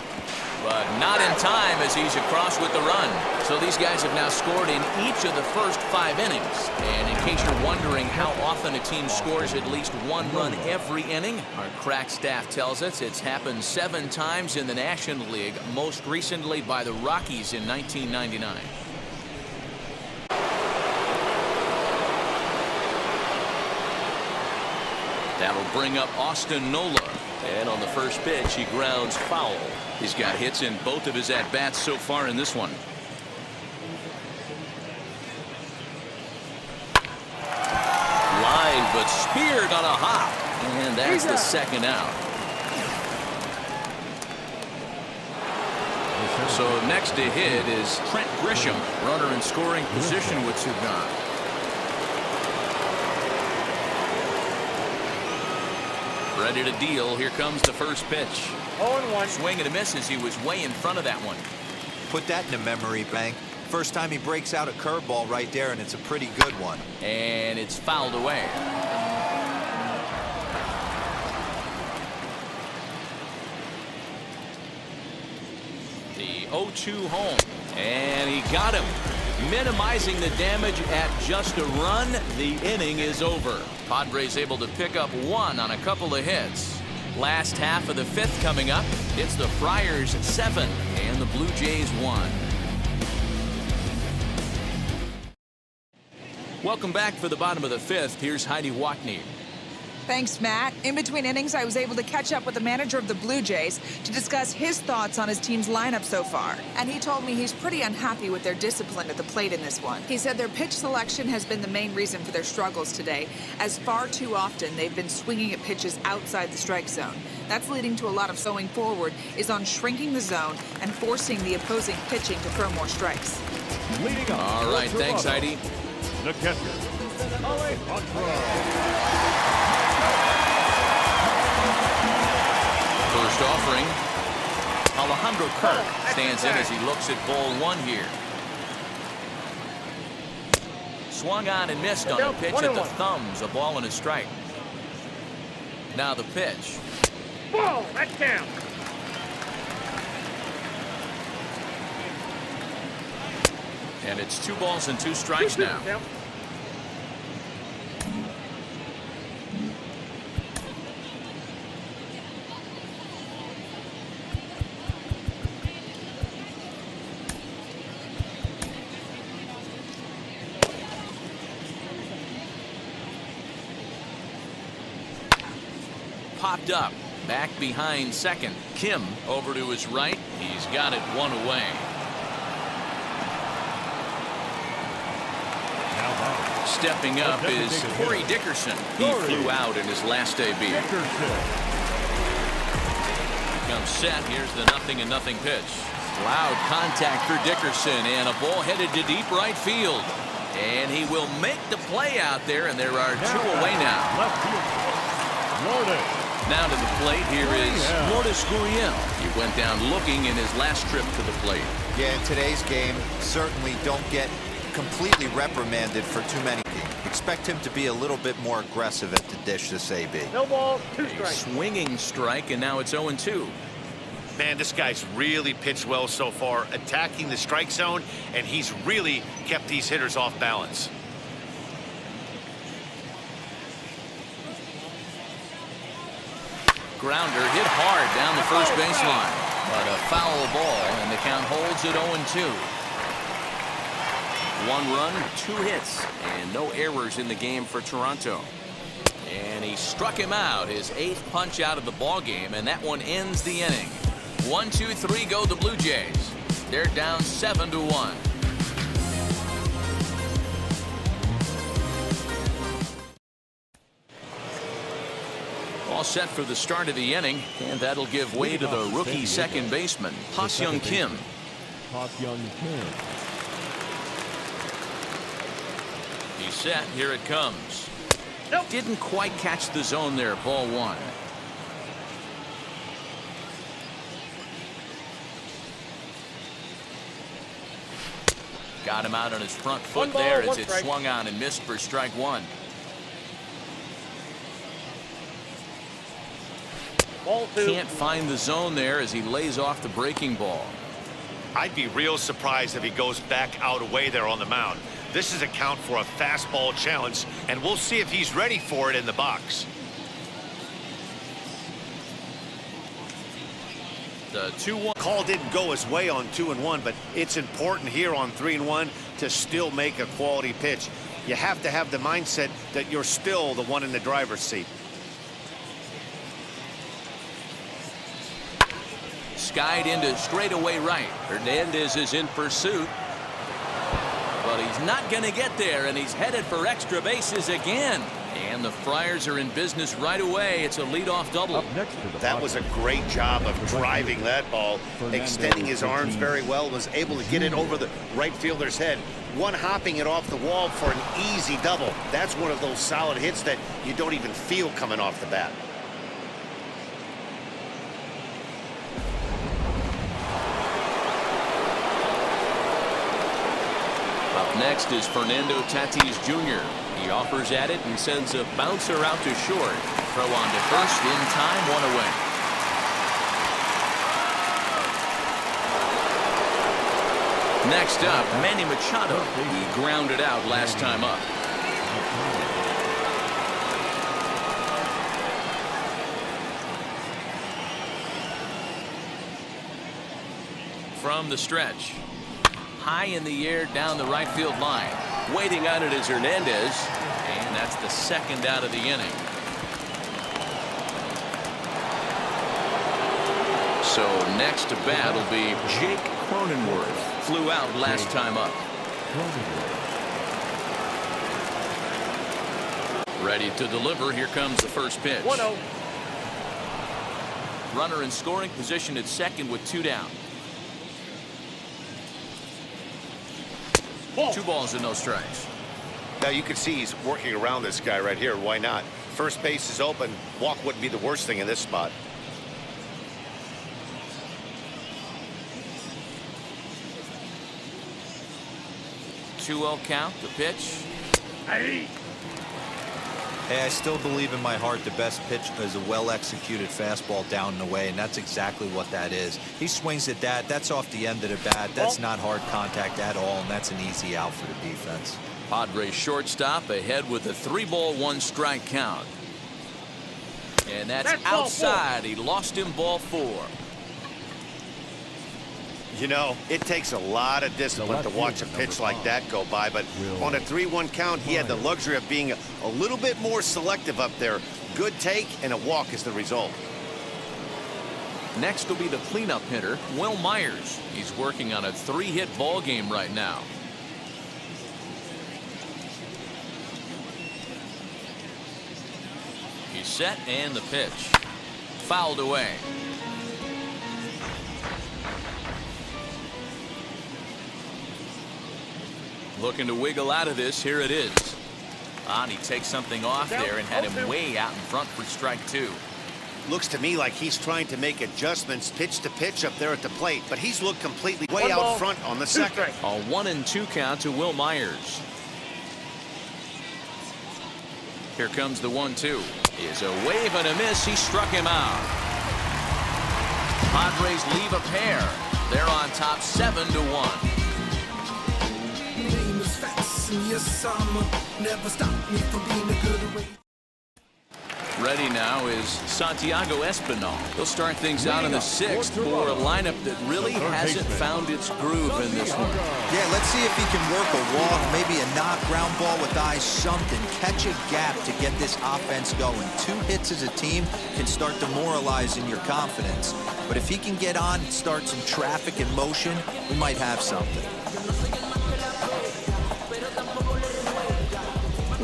But not in time as he's across with the run. So these guys have now scored in each of the first 5 innings. And in case you're wondering how often a team scores at least 1 run every inning, our crack staff tells us it's happened 7 times in the National League, most recently by the Rockies in 1999. That'll bring up Austin Nola. And on the first pitch, he grounds foul. He's got hits in both of his at-bats so far in this one. Line, but speared on a hop. And that's the second out. So next to hit is Trent Grisham. Runner in scoring position with 2 gone. Ready to deal. Here comes the first pitch. 0-1. Swing and a miss as he was way in front of that one. Put that in a memory bank. First time he breaks out a curveball right there, and it's a pretty good one. And it's fouled away. The 0-2 home. And he got him. Minimizing the damage at just a run. The inning is over. Padres able to pick up 1 on a couple of hits. Last half of the 5th coming up. It's the Friars 7 and the Blue Jays 1. Welcome back for the bottom of the 5th. Here's Heidi Watney. Thanks, Matt. In between innings, I was able to catch up with the manager of the Blue Jays to discuss his thoughts on his team's lineup so far. And he told me he's pretty unhappy with their discipline at the plate in this one. He said their pitch selection has been the main reason for their struggles today, as far too often they've been swinging at pitches outside the strike zone. That's leading to a lot of going forward is on shrinking the zone and forcing the opposing pitching to throw more strikes. All right, thanks, Heidi. The catcher, First offering. Alejandro Kirk stands in as he looks at ball 1 here. Swung on and missed on a pitch at the thumbs. A ball and a strike. Now the pitch. Ball, that's down. And it's 2 balls and 2 strikes now. Yep. Popped up. Back behind second. Kim over to his right. He's got it 1 away. Stepping up is Corey Dickerson. He flew out in his last AB. Comes set. Here's the 0-0 pitch. Loud contact for Dickerson, and a ball headed to deep right field. And he will make the play out there, and there are 2 away now. Now to the plate, here is Lourdes Gurriel. He went down looking in his last trip to the plate. Yeah, in today's game, certainly don't get completely reprimanded for too many. Expect him to be a little bit more aggressive at the dish this AB. No balls, 2 A strikes. swinging strike, and now it's 0-2. Man, this guy's really pitched well so far, attacking the strike zone, and he's really kept these hitters off balance. Grounder hit hard down the first baseline, but a foul ball, and the count holds at 0-2. 1 run, 2 hits, and no errors in the game for Toronto. And he struck him out, his 8th punch out of the ball game, and that one ends the inning. 1, 2, 3 go the Blue Jays. They're down 7-1. All set for the start of the inning, and that'll give way to the rookie second baseman, Ha-Seong Kim. He's set. Here it comes. Nope. Didn't quite catch the zone there. Ball 1. Got him out on his front foot One ball, there as one it strike. swung on and missed for strike one. Ball two. Can't find the zone there as he lays off the breaking ball. I'd be real surprised if he goes back out away there on the mound. This is a count for a fastball challenge, and we'll see if he's ready for it in the box. The 2-1 Call didn't go his way on 2-1, but it's important here on 3-1 to still make a quality pitch. You have to have the mindset that you're still the one in the driver's seat. skied into straightaway right. Hernandez is in pursuit, but he's not going to get there, and he's headed for extra bases again. And the Friars are in business right away. It's a leadoff double. That was a great job of driving that ball, extending his arms very well, was able to get it over the right fielder's head, one-hopping it off the wall for an easy double. That's one of those solid hits that you don't even feel coming off the bat. Up next is Fernando Tatís Jr. He offers at it and sends a bouncer out to short. Throw on to first in time, one away. Next up, Manny Machado. He grounded out last time up. From the stretch. High in the air down the right field line. Waiting on it is Hernandez, and that's the second out of the inning. So next to bat will be Jake Cronenworth. Flew out last time up. Ready to deliver. Here comes the first pitch. 1-0. Runner in scoring position at second with two down. Two balls and no strikes. Now you can see he's working around this guy right here. Why not? First base is open. Walk wouldn't be the worst thing in this spot. Two-0 count. The pitch. Hey. Hey, I still believe in my heart the best pitch is a well-executed fastball down and away, and that's exactly what that is. He swings at that. That's off the end of the bat. That's not hard contact at all, and that's an easy out for the defense. Padres shortstop ahead with a 3-ball, 1-strike count. And that's outside. He lost him ball 4. You know, it takes a lot of discipline to watch a pitch like that go by, but on a 3-1 count, he had the luxury of being a little bit more selective up there. Good take, and a walk is the result. Next will be the cleanup hitter, Will Myers. He's working on a 3-hit ball game right now. He's set, and the pitch. Fouled away. Looking to wiggle out of this. Here it is. And he takes something off there and had him way out in front for strike 2. Looks to me like he's trying to make adjustments pitch to pitch up there at the plate, but he's looked completely way out front on the second. A 1-2 count to Will Myers. Here comes the 1-2. Is a wave and a miss. He struck him out. Padres leave a pair. They're on top 7-1. Ready now is Santiago Espinal. He'll start things out in the 6th for a lineup that really hasn't found its groove in this one. Yeah, let's see if he can work a walk, maybe a knock, ground ball with eyes, something. Catch a gap to get this offense going. 2 hits as a team can start demoralizing your confidence. But if he can get on and start some traffic in motion, we might have something.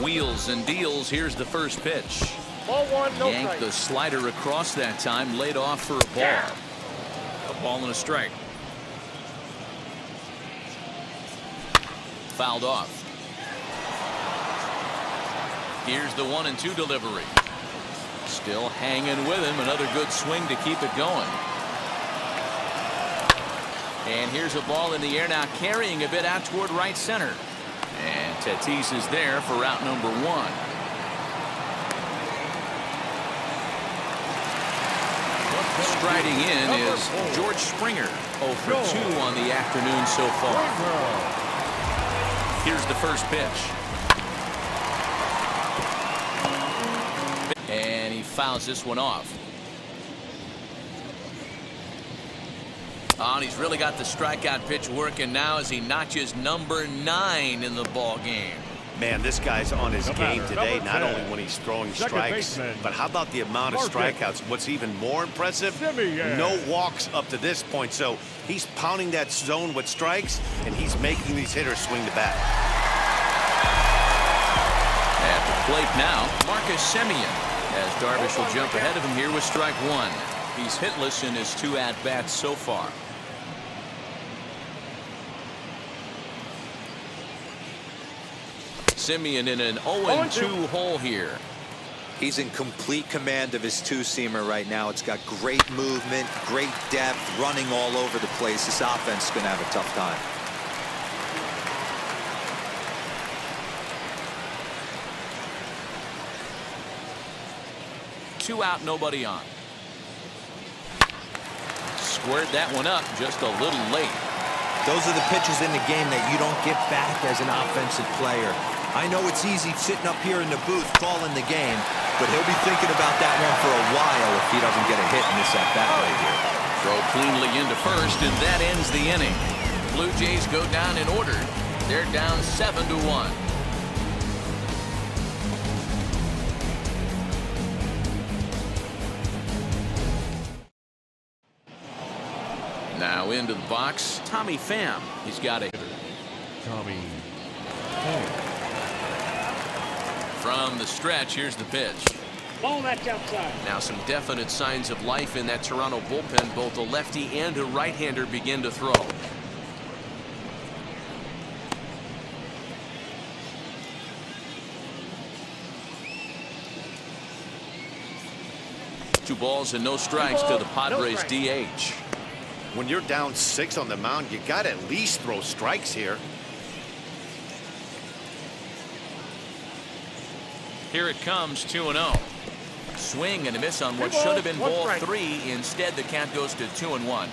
Wheels and deals. Here's the first pitch. Ball 1, no Yanked strike. the slider across that time, laid off for a ball. A ball and a strike. Fouled off. Here's the 1-2 delivery. Still hanging with him. Another good swing to keep it going. And here's a ball in the air now, carrying a bit out toward right center. And Tatís is there for out number 1. Striding in is George Springer. 0 for 2 on the afternoon so far. Here's the first pitch. And he fouls this one off. Oh, and he's really got the strikeout pitch working now as he notches number 9 in the ball game. Man, this guy's on his game today, not only when he's throwing strikes, but how about the amount of strikeouts? What's even more impressive, no walks up to this point. So he's pounding that zone with strikes, and he's making these hitters swing the bat. At the plate now, Marcus Semien, as Darvish will jump ahead of him here with strike 1. He's hitless in his 2 at-bats so far. Semien in an 0-2 hole here. He's in complete command of his two-seamer right now. It's got great movement, great depth, running all over the place. This offense is going to have a tough time. Two out, nobody on. Squared that one up just a little late. Those are the pitches in the game that you don't get back as an offensive player. I know it's easy sitting up here in the booth calling the game, but he'll be thinking about that one for a while if he doesn't get a hit in this at-bat right here. Throw cleanly into first, and that ends the inning. Blue Jays go down in order. They're down 7-1. Now into the box, Tommy Pham. He's got a Tommy. from the stretch. Here's the pitch. Ball that's outside. Now some definite signs of life in that Toronto bullpen. Both a lefty and a right-hander begin to throw. Two balls and no strikes to the Padres DH. When you're down 6 on the mound, you got to at least throw strikes here. Here it comes, 2-0. Swing and a miss on what should have been ball 3. Instead, the count goes to 2-1.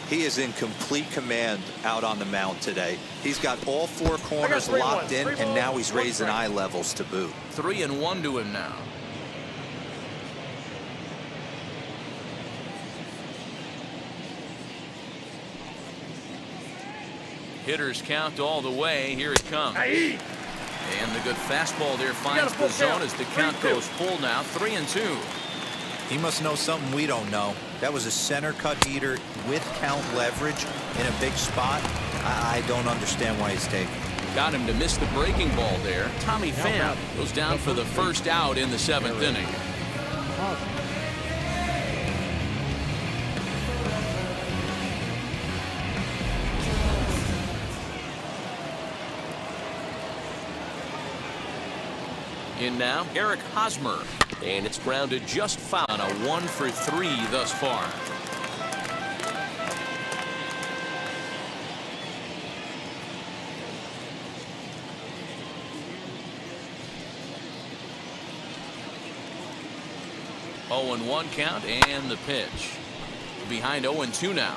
He is in complete command out on the mound today. He's got all 4 corners locked in, and now he's raising eye levels to boot. 3-1 to him now. Hitters count all the way. Here it comes. And the good fastball there finds the zone as the count goes full now. 3-2. He must know something we don't know. That was a center cut heater with count leverage in a big spot. I don't understand why he's taking. Got him to miss the breaking ball there. Tommy Pham goes down for the first out in the 7th inning. In now, Eric Hosmer, and it's grounded just foul on a 1-for-3 thus far. Oh, 0-1 count and the pitch. Behind 0-2 now.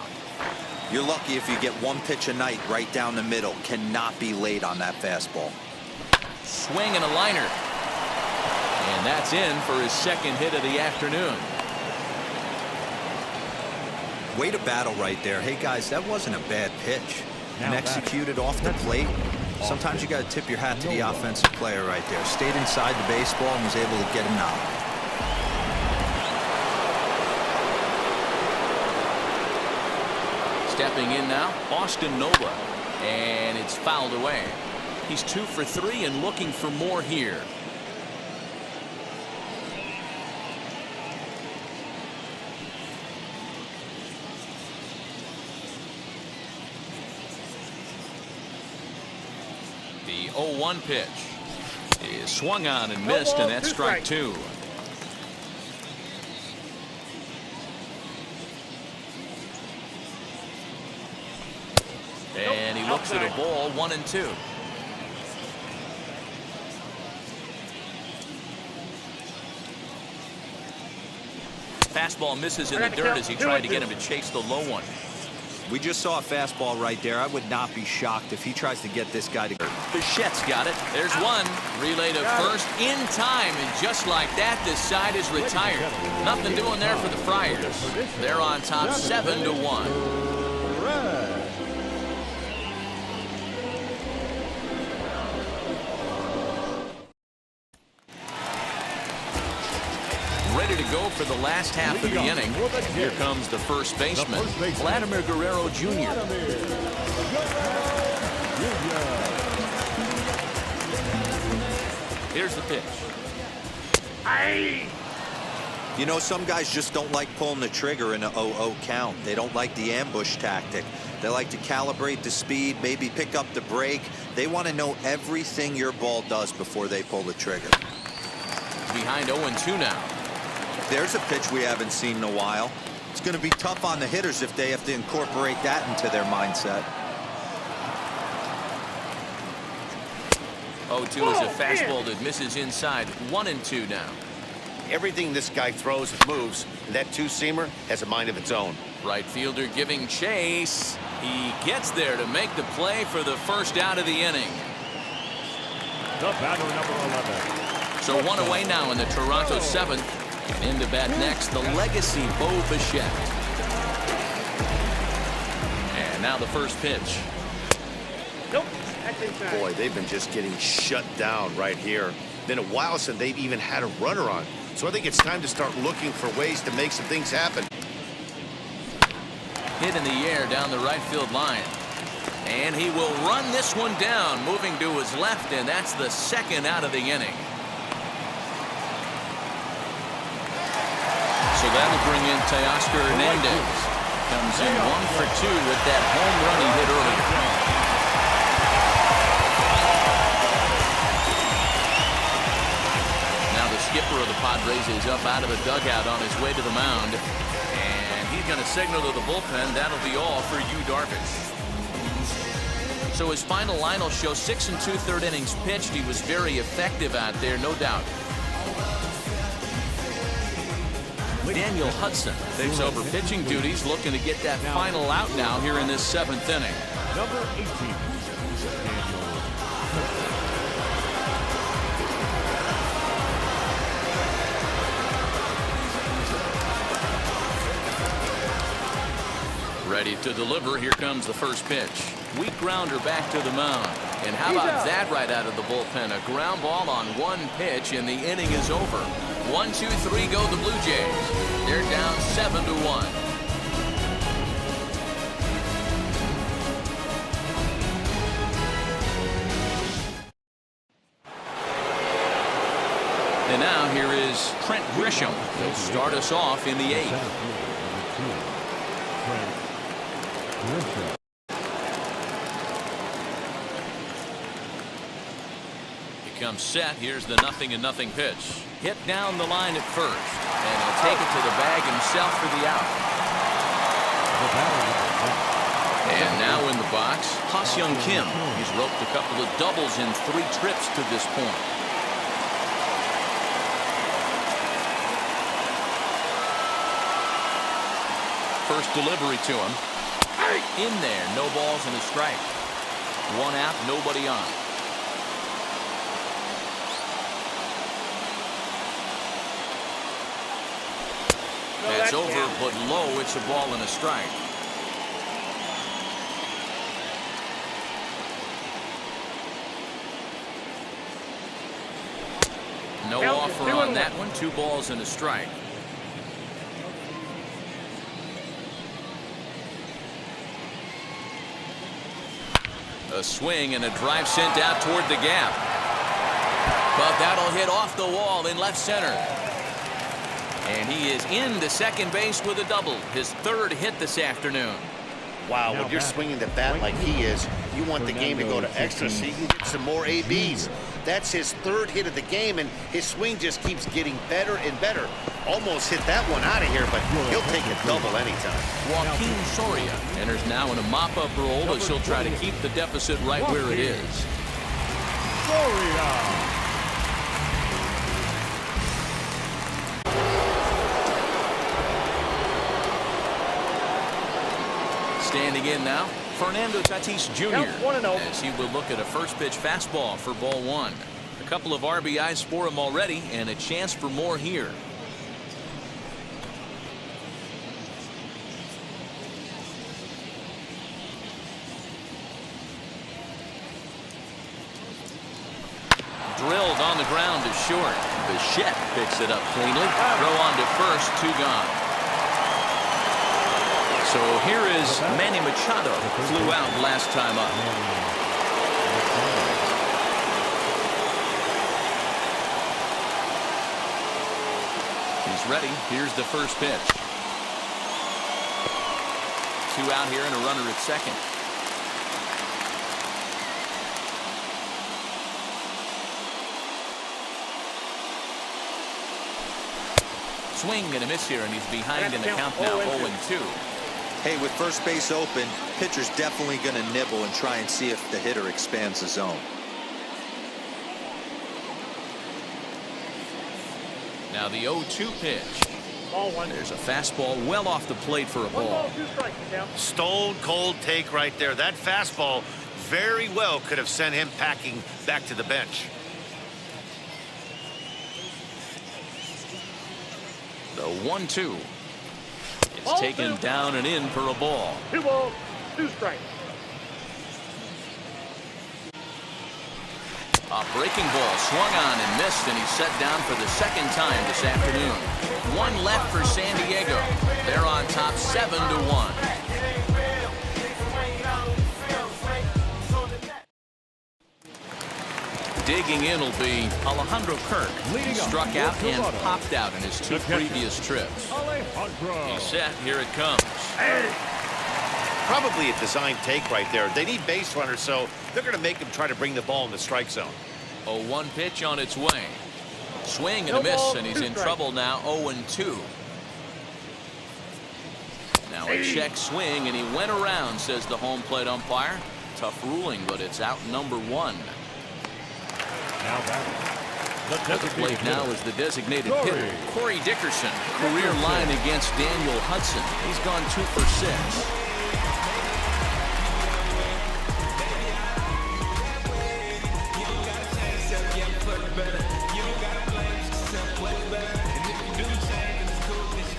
You're lucky if you get 1 pitch a night right down the middle. Cannot be late on that fastball. Swing and a liner. And that's in for his 2nd hit of the afternoon. Way to battle right there. Hey, guys, that wasn't a bad pitch. And executed off the plate. Sometimes you got to tip your hat to the offensive player right there. Stayed inside the baseball and was able to get him out. Stepping in now, Austin Nova. And it's fouled away. He's 2 for 3 and looking for more here. The 0-1 pitch is swung on and missed, and that's strike 2. looks at a ball, 1-2. Fastball misses in the dirt as he tried to get him to chase the low one. We just saw a fastball right there. I would not be shocked if he tries to get this guy to. Bichette's got it. There's one. Relay to first in time, and just like that, this side is retired. Nothing doing there for the Friars. They're on top 7-1. Ready to go for the last half of the inning. Here comes the first baseman, Vladimir Guerrero Jr. Here's the pitch. You know, some guys just don't like pulling the trigger in an 0-0 count. They don't like the ambush tactic. They like to calibrate the speed, maybe pick up the brake. They want to know everything your ball does before they pull the trigger. Behind 0-2 now. There's a pitch we haven't seen in a while. It's going to be tough on the hitters if they have to incorporate that into their mindset. 0-2 is a fastball that misses inside. 1-2 now. Everything this guy throws moves, and that two-seamer has a mind of its own. Right fielder giving chase. He gets there to make the play for the first out of the inning. The batter, number 11. So one away now in the Toronto 7th. And in to bat next, the legacy Bo Bichette. And now the first pitch. Nope. That's inside. Boy, they've been just getting shut down right here. Been a while since they've even had a runner on. So I think it's time to start looking for ways to make some things happen. Hit in the air down the right field line. And he will run this one down, moving to his left, and that's the second out of the inning. So that'll bring in Teoscar Hernandez. Comes in 1 for 2 with that home run he hit earlier. Now the skipper of the Padres is up out of the dugout on his way to the mound. And he's going to signal to the bullpen. That'll be all for Yu Darvish. So his final line will show 6 2/3 innings pitched. He was very effective out there, no doubt. Daniel Hudson takes over pitching duties, looking to get that final out now here in this 7th inning. Number 18, Ready to deliver. Here comes the first pitch. Weak grounder back to the mound. And how about that right out of the bullpen? A ground ball on one pitch, and the inning is over. 1, 2, 3 go the Blue Jays. They're down 7-1. And now here is Trent Grisham. He'll start us off in the 8th. He comes set. Here's the 0-0 pitch. Hit down the line at first. And he'll take it to the bag himself for the out. And now in the box, Ha-Seong Kim. He's roped a couple of doubles in 3 trips to this point. First delivery to him. In there, no balls and a strike. 1 out, nobody on. That's over, but low. It's a ball and a strike. No offer on that one. 2 balls and a strike. A swing and a drive sent out toward the gap. But that'll hit off the wall in left center. And he is into second base with a double. His 3rd hit this afternoon. Wow, when you're swinging the bat like he is, You want the game to go to extra so you can get some more ABs. That's his third hit of the game, and his swing just keeps getting better and better. Almost hit that one out of here, but he'll take a double anytime. Joaquin Soria enters now in a mop-up role as he'll try to keep the deficit right where it is. Standing in now, Fernando Tatís Jr. as he will look at a first pitch fastball for ball one. A couple of RBIs for him already and a chance for more here. Drilled on the ground to short. Bichette picks it up cleanly. Throw on to first, 2 gone. So here is Manny Machado, flew out last time up. He's ready. Here's the first pitch. 2 out here and a runner at second. Swing and a miss here, and he's behind in the count now, 0-2. Hey, with first base open, pitcher's definitely going to nibble and try and see if the hitter expands the zone. Now the 0-2 pitch. There's a fastball well off the plate for a ball. Stone cold take right there. That fastball very well could have sent him packing back to the bench. The 1-2. It's taken down and in for a ball. 2 balls, 2 strikes. A breaking ball swung on and missed, and he's set down for the second time this afternoon. 1 left for San Diego. They're on top 7-1. Digging in will be Alejandro Kirk. He struck out and popped out in his 2 previous trips. He's set. Here it comes. Probably a design take right there. They need base runners, so they're going to make him try to bring the ball in the strike zone. 0-1 pitch on its way. Swing and a miss, and he's in trouble now. 0-2. Now a check swing, and he went around, says the home plate umpire. Tough ruling, but it's out number 1. At the plate now is the designated hitter, Corey Dickerson. Career line against Daniel Hudson. He's gone 2 for 6.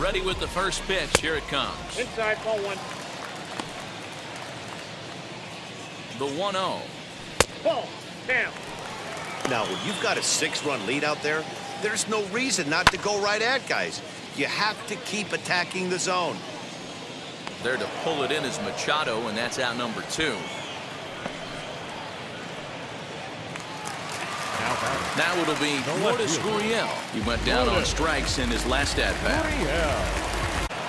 Ready with the first pitch. Here it comes. Inside, ball 1. The 1-0. Ball down. Now, when you've got a 6-run lead out there, there's no reason not to go right at guys. You have to keep attacking the zone. There to pull it in is Machado, and that's out number 2. Now it'll be Lourdes Gurriel. He went down on strikes in his last at-bat.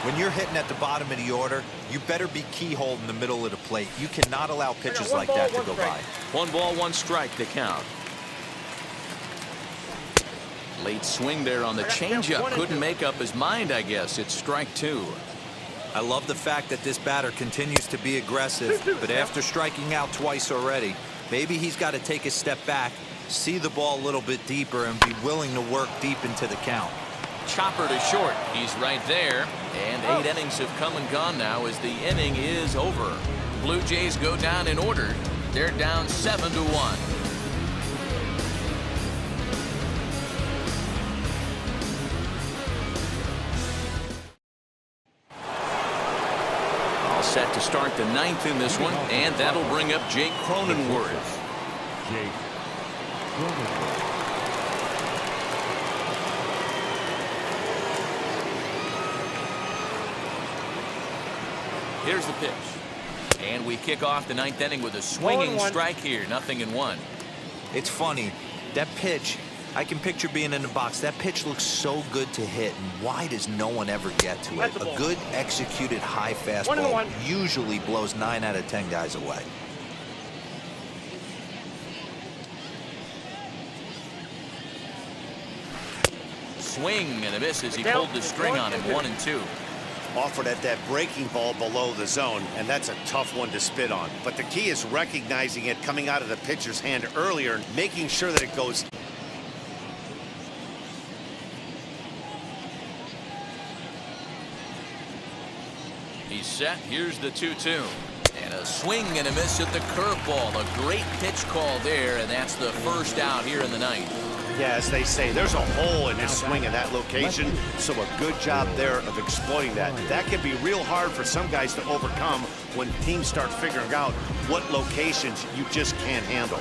When you're hitting at the bottom of the order, you better be keyhole in the middle of the plate. You cannot allow pitches like that to go by. 1 ball, 1 strike to count. Late swing there on the changeup. Couldn't make up his mind, I guess. It's strike 2. I love the fact that this batter continues to be aggressive, but after striking out twice already, maybe he's got to take a step back, see the ball a little bit deeper, and be willing to work deep into the count. Chopper to short. He's right there. And 8 innings have come and gone now as the inning is over. Blue Jays go down in order. They're down 7-1. All set to start the 9th in this one, and that'll bring up Jake Cronenworth. Here's the pitch. And we kick off the 9th inning with a swinging strike here. 0-1. It's funny. That pitch, I can picture being in the box. That pitch looks so good to hit. And why does no one ever get to it? A good executed high fastball usually blows 9 out of 10 guys away. swing and a miss as he pulled the string on him. 1-2. Offered at that breaking ball below the zone, and that's a tough one to spit on. But the key is recognizing it coming out of the pitcher's hand earlier and making sure that it goes. He's set. Here's the 2-2. And a swing and a miss at the curveball. A great pitch call there, and that's the first out here in the ninth. Yeah, as they say, there's a hole in his swing in that location, so a good job there of exploiting that. That can be real hard for some guys to overcome when teams start figuring out what locations you just can't handle.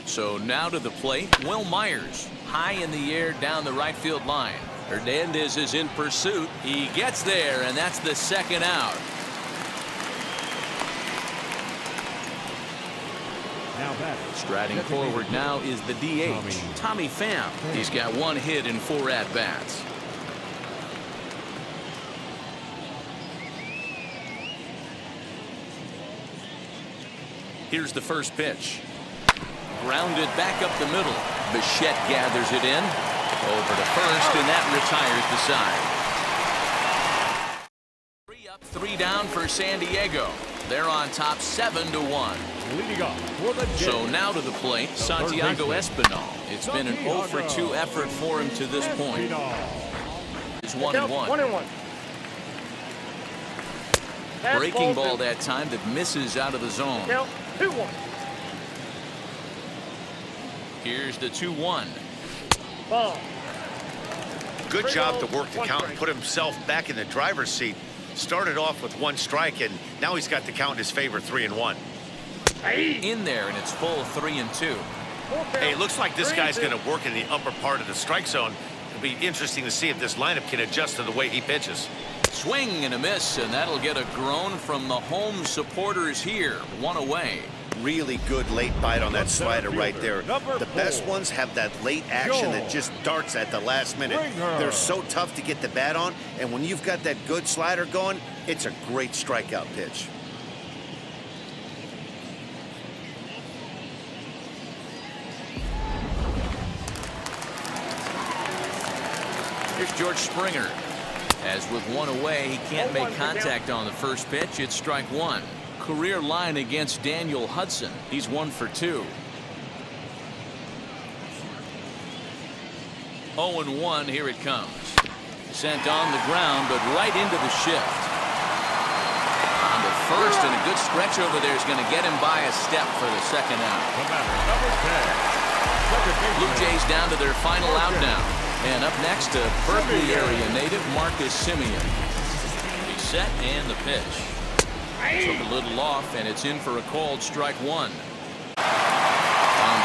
So now to the plate, Will Myers. High in the air down the right field line. Hernandez is in pursuit. He gets there, and that's the second out. Striding forward now is the DH, Tommy Pham. He's got 1 hit in 4 at-bats. Here's the first pitch. Grounded back up the middle. Bichette gathers it in. Over to first, and that retires the side. 3 up, 3 down for San Diego. They're on top 7-1. Leading off for the Jays. So now to the plate, Santiago Espinal. It's been an 0-for-2 effort for him to this point. It's 1-1. 1-1. Breaking ball that time that misses out of the zone. Count 2-1. Here's the 2-1. Ball. Good job to work the count and put himself back in the driver's seat. Started off with 1 strike, and now he's got the count in his favor, 3-1. In there, and it's full 3-2. Hey, it looks like this guy's going to work in the upper part of the strike zone. It'll be interesting to see if this lineup can adjust to the way he pitches. Swing and a miss, and that'll get a groan from the home supporters here. 1 away. Really good late bite on that slider right there. The best ones have that late action that just darts at the last minute. They're so tough to get the bat on, and when you've got that good slider going, it's a great strikeout pitch. Here's George Springer. As with 1 away, he can't make contact on the first pitch. It's strike 1. Career line against Daniel Hudson. He's 1 for 2. 0-1. Here it comes. Sent on the ground, but right into the shift. On the first, and a good stretch over there is going to get him by a step for the second out. Blue Jays down to their final out now. And up next to Berkeley area native Marcus Semien. He's set and the pitch. Took a little off, and it's in for a called strike 1. On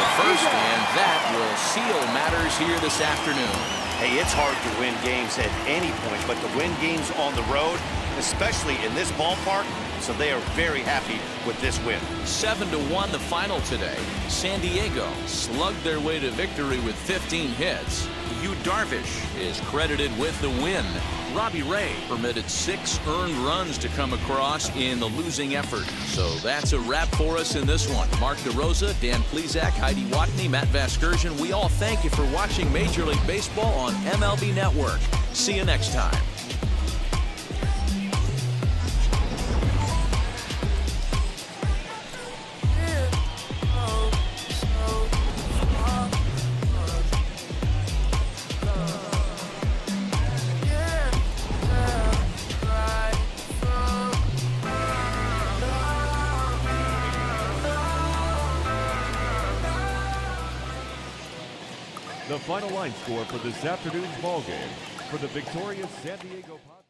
the first, and that will seal matters here this afternoon. Hey, it's hard to win games at any point, but to win games on the road, especially in this ballpark, so they are very happy with this win. 7-1 the final today. San Diego slugged their way to victory with 15 hits. Yu Darvish is credited with the win. Robbie Ray permitted 6 earned runs to come across in the losing effort. So that's a wrap for us in this one. Mark DeRosa, Dan Plesac, Heidi Watney, Matt Vasgersian. We all thank you for watching Major League Baseball on MLB Network. See you next time. The final line score for this afternoon's ball game for the victorious San Diego Padres.